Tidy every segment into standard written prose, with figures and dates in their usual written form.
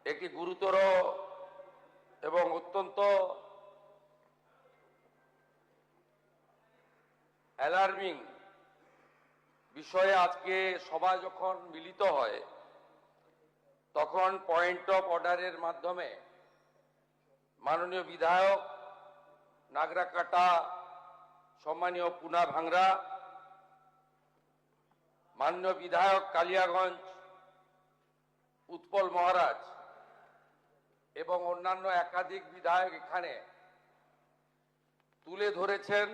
একটি গুরুতর এবং অত্যন্ত অ্যালার্মিং বিষয়ে আজকে সবাই যখন মিলিত হয় তখন পয়েন্ট অফ অর্ডারের মাধ্যমে মাননীয় বিধায়ক নাগরাকাটা, সম্মানীয় পুনা ভাংরা, মাননীয় বিধায়ক কালিয়াগঞ্জ উৎপল মহারাজ এবং অন্যান্য একাধিক বিধায়ক এখানে তুলে ধরেছেন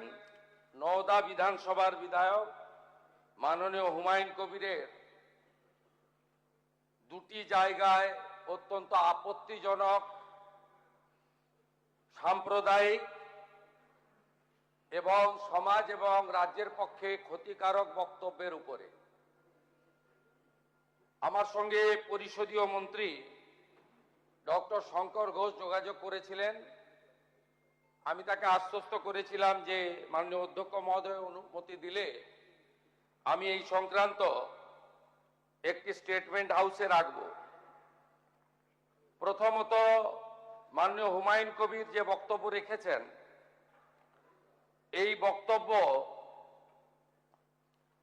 নওদা বিধানসভার বিধায়ক মাননীয় হুমায়ুন কবিরের দুটি জায়গায় অত্যন্ত আপত্তিজনক, সাম্প্রদায়িক এবং সমাজ এবং রাজ্যের পক্ষে ক্ষতিকারক বক্তব্যের উপরে আমার সঙ্গে পরিষদীয় মন্ত্রী ডক্টর শঙ্কর ঘোষ যোগাযোগ করেছিলেন। আমি তাকে আশ্বস্ত করেছিলাম যে মাননীয় অধ্যক্ষ মহোদয় অনুমতি দিলে আমি এই সংক্রান্ত একটি স্টেটমেন্ট হাউসে রাখব। প্রথমত, মাননীয় হুমায়ুন কবির যে বক্তব্য রেখেছেন, এই বক্তব্য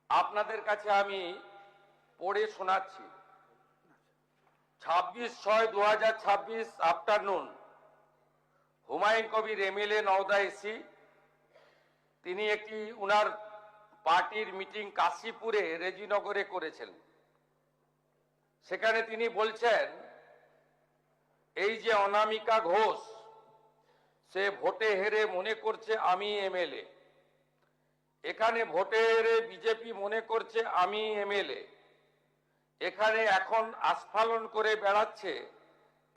আপনাদের কাছে আমি পড়ে শোনাচ্ছি। 26/6/2026 afternoon, Humayun Kabir MLA Nowda AC, তিনি একটি উনার পার্টির মিটিং কাশীপুরে রেজিনগরে করেছেন। সেখানে তিনি বলছেন এই যে অনামিকা ঘোষ, সে ভোটে হেরে মনে করছে আমি এমএলএ, এখানে ভোটে হেরে বিজেপি মনে করছে আমি এমএলএ, এখানে এখন আস্ফালন করে বেড়াচ্ছে।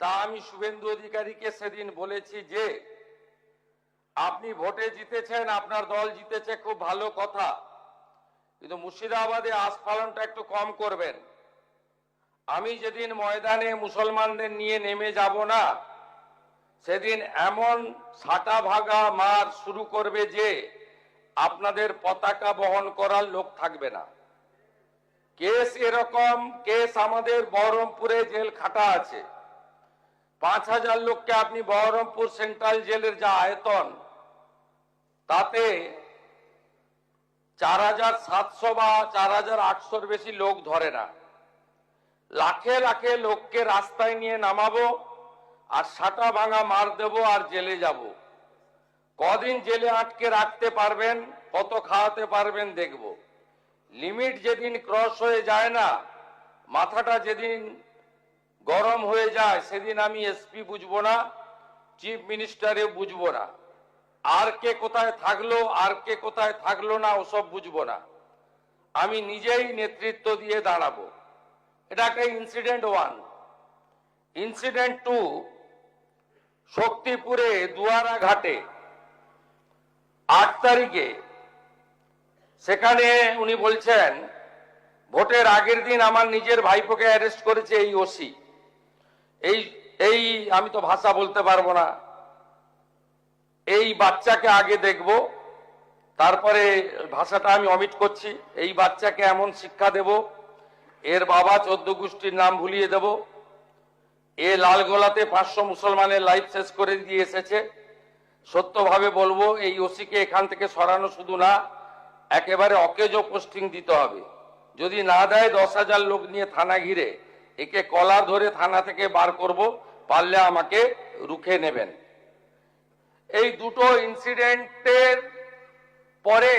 তা আমি শুভেন্দু অধিকারীকে সেদিন বলেছি যে আপনি ভোটে জিতেছেন, আপনার দল জিতেছে, খুব ভালো কথা, কিন্তু মুর্শিদাবাদে আস্ফালনটা একটু কম করবেন। আমি যেদিন ময়দানে মুসলমানদের নিয়ে নেমে যাব না, সেদিন এমন সাটা ভাগা মার শুরু করবে যে আপনাদের পতাকা বহন করার লোক থাকবে না। কেস এরকম কেস আমাদের বহরমপুরে জেল খাটা আছে। 5000 লোককে আপনি বহরমপুর সেন্ট্রাল জেলের যা আয়তন, তাতে 4700 বা 4800-র বেশি লোক ধরে না। লাখে লাখে লোককে রাস্তায় নিয়ে নামাবো আর সাটা ভাঙা মার দেব আর জেলে যাব। কদিন জেলে আটকে রাখতে পারবেন, কত খাওয়াতে পারবেন দেখব। লিমিট যেদিন ক্রস হয়ে যায় না, মাথাটা যেদিন গরম হয়ে যায়, সেদিন আমি এসপি বুঝবো না, চিফ মিনিস্টারে বুঝবো না, আর কে কোথায় থাকলো আর কে কোথায় থাকলো না ওসব বুঝবো না। আমি নিজেই নেতৃত্ব দিয়ে দাঁড়াবো। এটা একটা ইনসিডেন্ট 1। ইনসিডেন্ট 2, শক্তিপুরে দুয়ারা ঘাটে 8 তারিখে, সেখানে উনি বলছেন ভোটের আগের দিন আমার নিজের ভাইপোকে অ্যারেস্ট করেছে এই ওসি। এই আমি তো ভাষা বলতে পারবো না, এই বাচ্চাকে আগে দেখব, তারপরে ভাষাটা আমি অমিট করছি। এই বাচ্চাকে এমন শিক্ষা দেব, এর বাবা 14 গোষ্ঠীর নাম ভুলিয়ে দেব। এ লালগোলাতে 500 মুসলমানের লাইফ শেষ করে দিয়ে এসেছে। সত্যভাবে বলবো, এই ওসিকে এখান থেকে সরানো শুধু না, একেবারে অকেজো পোস্টিং দিতে হবে। যদি না দেয় 10,000 লোক নিয়ে থানা ঘিরে একে কলার ধরে থানা থেকে বার করব, পারলে আমাকে রুখে নেবেন। এই দুটো ইনসিডেন্টের পরে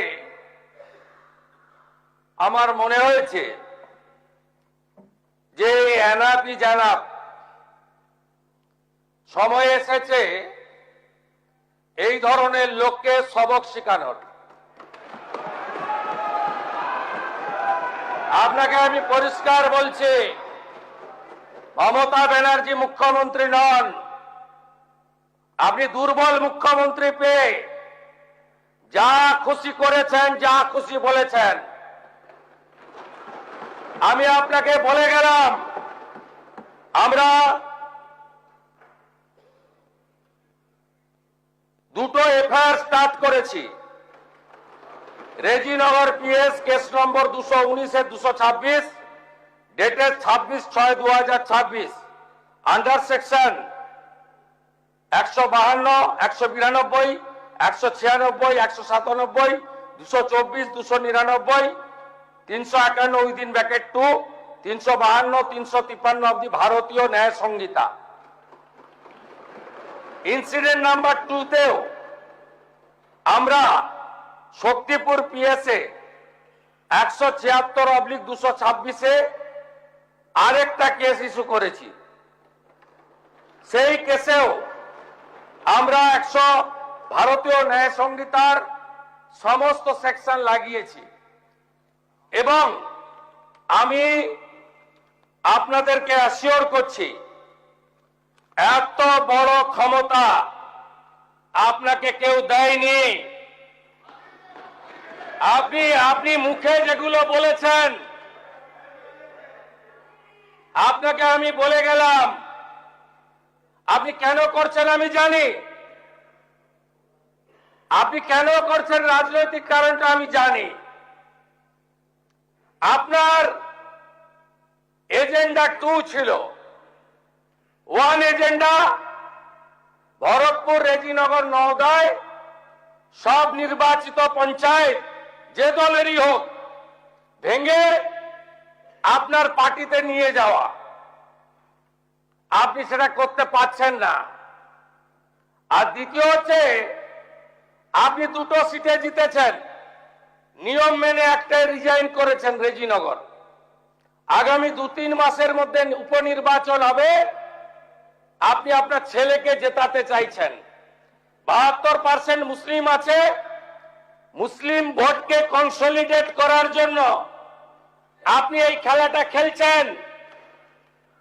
আমার মনে হয়েছে যে এনাফি জানাব, সময় এসেছে এই ধরনের লোককে সবক শেখানোর। আপনাকে আমি পরিষ্কার বলছি, মমতা ব্যানার্জি মুখ্যমন্ত্রী নন। আপনি দুর্বল মুখ্যমন্ত্রী পেয়ে যা খুশি করেছেন, যা খুশি বলেছেন। আমি আপনাকে বলে গেলাম, আমরা দুটো এফআইআর স্টার্ট করেছি। Rejinagar PS case number 219-226, dated 26/6/2026, under section 152, 192, 196, 197, 224, 299, 351 within bracket 2, 352, 353 of the ভারতীয় ন্যায় সংহিতা। ইনসিডেন্ট নাম্বার 2 তেও আমরা শক্তিপুর পিএসএ 176/226 আরেকটা কেস ইস্যু করেছি। সেই কেসেও আমরা ভারতীয় ন্যায় সংহিতার সমস্ত সেকশন লাগিয়েছি এবং আমি আপনাদেরকে অ্যাসিওর করছি এত বড় ক্ষমতা আপনাকে কেউ দেয়নি। আপনি মুখে যেগুলো বলেছেন, আপনাকে আমি বলে গেলাম, আপনি কেন করছেন আমি জানি, আপনি কেন করছেন রাজনৈতিক কারণটা আমি জানি। আপনার এজেন্ডা 2 ছিল। 1 এজেন্ডা ভরতপুর, রেজিনগর, নওদায় সব নির্বাচিত পঞ্চায়েত যে দলেরই হোক ভেঙে আপনার পার্টিতে নিয়ে যাওয়া। আপনি সেটা করতে পারছেন না। আর দ্বিতীয় হচ্ছে আপনি 2টো সিটে জিতেছেন, নিয়ম মেনে একটাই রিজাইন করেছেন রেজিনগর। আগামী 2-3 মাসের মধ্যে উপনির্বাচন হবে, আপনি আপনার ছেলেকে জেতাতে চাইছেন। 72% মুসলিম আছে, মুসলিম ভোটকে কনসলিডেট করার জন্য আপনি এই খেলাটা খেলছেন।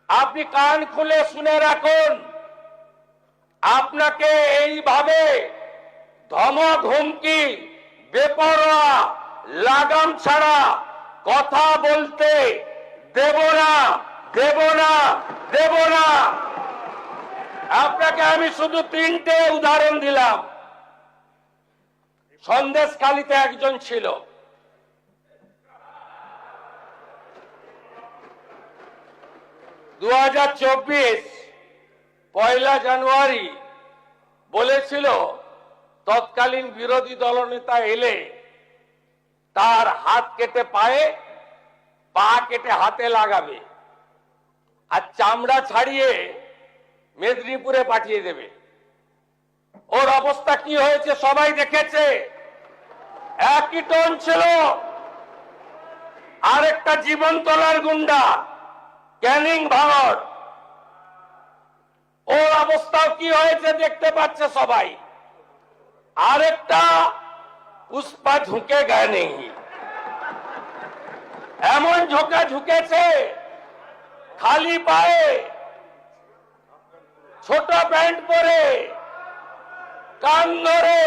আপনি কান খুলে শুনে রাখুন, আপনাকে এইভাবে ধমক হুমকি বেপরোয়া লাগাম ছাড়া কথা বলতে দেব না, দেব না, দেব না। আপনাকে আমি শুধু 3টে উদাহরণ দিলাম। সন্দেশখালীতে একজন ছিল, পয়লা জানুয়ারি বলেছিল তৎকালীন বিরোধী দলনেতা এলে তার হাত কেটে পায়ে, পা কেটে হাতে লাগাবে আর চামড়া ছাড়িয়ে মেদিনীপুরে পাঠিয়ে দেবে। ওর অবস্থা কি হয়েছে সবাই দেখেছে। একই টোন ছিল। আরেকটা জীবনতলার গুন্ডা ক্যানিং ভাঙড়, ওর অবস্থাও কি হয়েছে দেখতে পাচ্ছে সবাই। আরেকটা পুষ্পা ঝুঁকে গায়ে নেই, এমন ঝোঁকা ঝুঁকেছে খালি পায়ে, ছোট প্যান্ট পরে, কান ধরে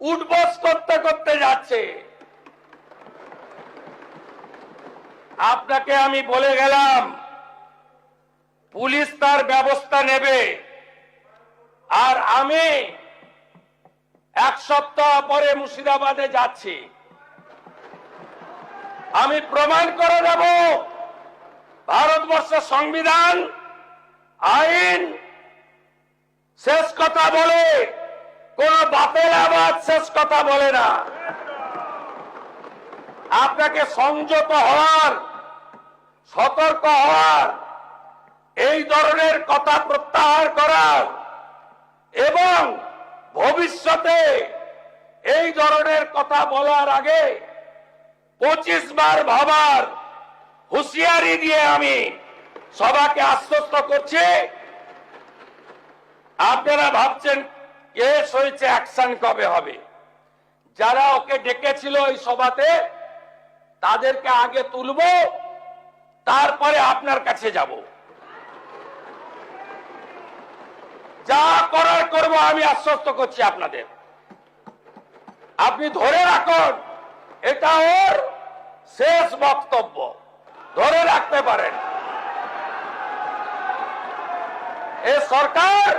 উঠবস করতে করতে যাচ্ছে। আপনাকে আমি বলে গেলাম পুলিশ তার ব্যবস্থা নেবে। আর আমি 1 সপ্তাহ পরে মুর্শিদাবাদে যাচ্ছি। আমি প্রমাণ করে দেব ভারতবর্ষের সংবিধান, আইন শেষ কথা বলে, কোন বাতেল আবাদ শেষ কথা বলে না। আপনাকে সংযত হওয়ার, সতর্ক হওয়ার, এই ধরনের কথা প্রত্যাহার করার এবং ভবিষ্যতে এই ধরনের কথা বলার আগে 25 বার ভাবার হুঁশিয়ারি দিয়ে আমি সবাইকে আশ্বস্ত করছি। আপনারা ভাবছেন কেস হয়েছে, অ্যাকশন কবে হবে? যারা ওকে ডেকেছিল এই সভাতে তাদেরকে আগে তুলব, তারপরে আপনার কাছে যাব। যা করার করব, আমি আশ্বস্ত করছি আপনাদের। আপনি ধরে রাখুন, এটা ওর শেষ বক্তব্য, ধরে রাখতে পারেন। এ সরকার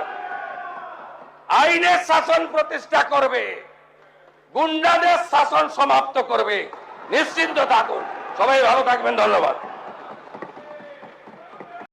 আইনের শাসন প্রতিষ্ঠা করবে, গুন্ডাদের শাসন সমাপ্ত করবে, নিশ্চিন্ত থাকুন। সবাই ভালো থাকবেন, ধন্যবাদ।